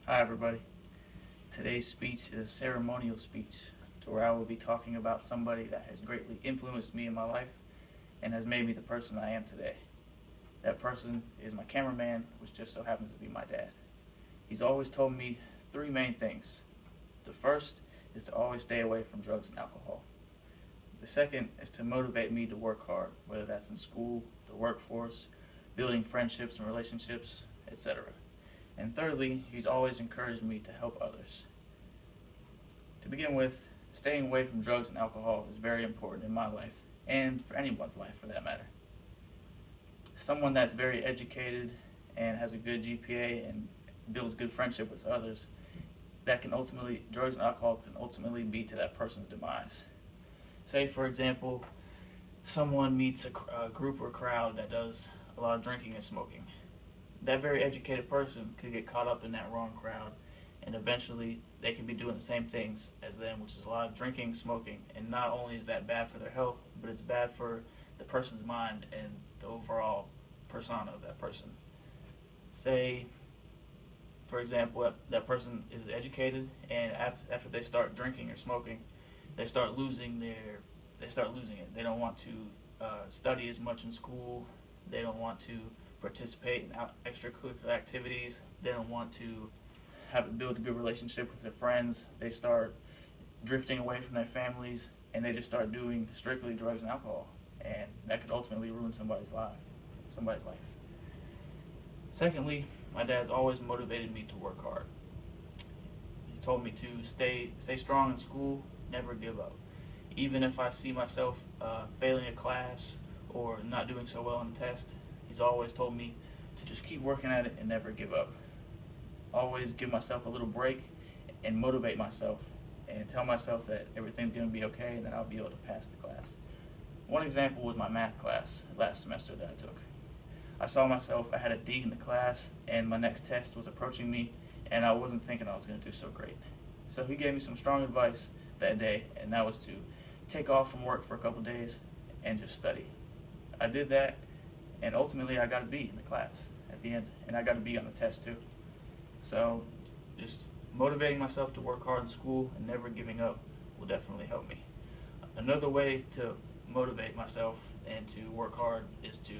Hi everybody. Today's speech is a ceremonial speech to where I will be talking about somebody that has greatly influenced me in my life and has made me the person I am today. That person is my cameraman, which just so happens to be my dad. He's always told me three main things. The first is to always stay away from drugs and alcohol. The second is to motivate me to work hard, whether that's in school, the workforce, building friendships and relationships, etc. And thirdly, he's always encouraged me to help others. To begin with, staying away from drugs and alcohol is very important in my life, and for anyone's life for that matter. Someone that's very educated and has a good GPA and builds good friendship with others, drugs and alcohol can ultimately be to that person's demise. Say, for example, someone meets a group or crowd that does a lot of drinking and smoking. That very educated person could get caught up in that wrong crowd, and eventually they could be doing the same things as them, which is a lot of drinking, smoking, and not only is that bad for their health, but it's bad for the person's mind and the overall persona of that person. Say, for example, that person is educated, and after they start drinking or smoking, they start losing it. They don't want to study as much in school. They don't want to participate in extracurricular activities. They don't want to build a good relationship with their friends. They start drifting away from their families, and they just start doing strictly drugs and alcohol, and that could ultimately ruin somebody's life. Secondly, my dad's always motivated me to work hard. He told me to stay strong in school, never give up. Even if I see myself failing a class or not doing so well on a test, he's always told me to just keep working at it and never give up. Always give myself a little break and motivate myself and tell myself that everything's going to be okay and that I'll be able to pass the class. One example was my math class last semester that I took. I saw myself, I had a D in the class, and my next test was approaching me, and I wasn't thinking I was going to do so great. So he gave me some strong advice that day, and that was to take off from work for a couple days and just study. I did that, and ultimately I got a B in the class at the end, and I got a B on the test too. So just motivating myself to work hard in school and never giving up will definitely help me. Another way to motivate myself and to work hard is to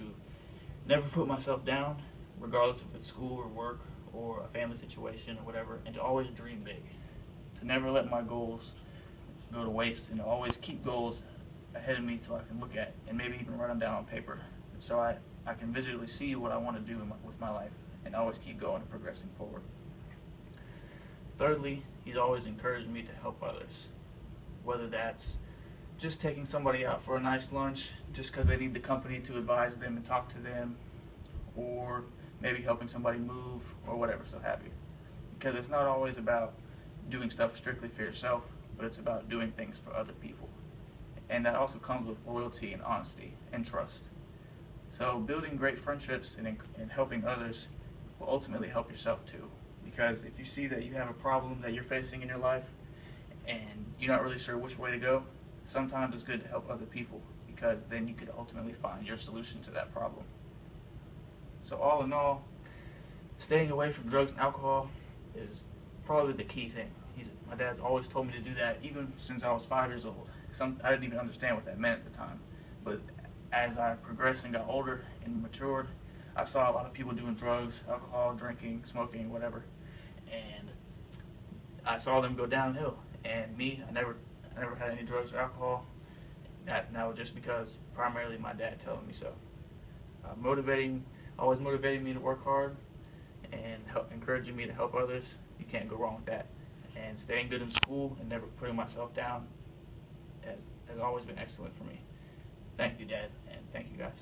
never put myself down, regardless if it's school or work or a family situation or whatever, and to always dream big. To never let my goals go to waste, and to always keep goals ahead of me so I can look at and maybe even write them down on paper, so I can visually see what I want to do with my life and always keep going and progressing forward. Thirdly, he's always encouraged me to help others, whether that's just taking somebody out for a nice lunch just because they need the company to advise them and talk to them, or maybe helping somebody move or whatever so have you. Because it's not always about doing stuff strictly for yourself, but it's about doing things for other people. And that also comes with loyalty and honesty and trust. So building great friendships and helping others will ultimately help yourself too. Because if you see that you have a problem that you're facing in your life and you're not really sure which way to go, sometimes it's good to help other people, because then you could ultimately find your solution to that problem. So all in all, staying away from drugs and alcohol is probably the key thing. My dad always told me to do that even since I was 5 years old. I didn't even understand what that meant at the time. But as I progressed and got older and matured, I saw a lot of people doing drugs, alcohol, drinking, smoking, whatever. And I saw them go downhill. And me, I never had any drugs or alcohol. That was just because primarily my dad telling me so. Always motivating me to work hard and encouraging me to help others. You can't go wrong with that. And staying good in school and never putting myself down has always been excellent for me. Thank you, Dad, and thank you guys.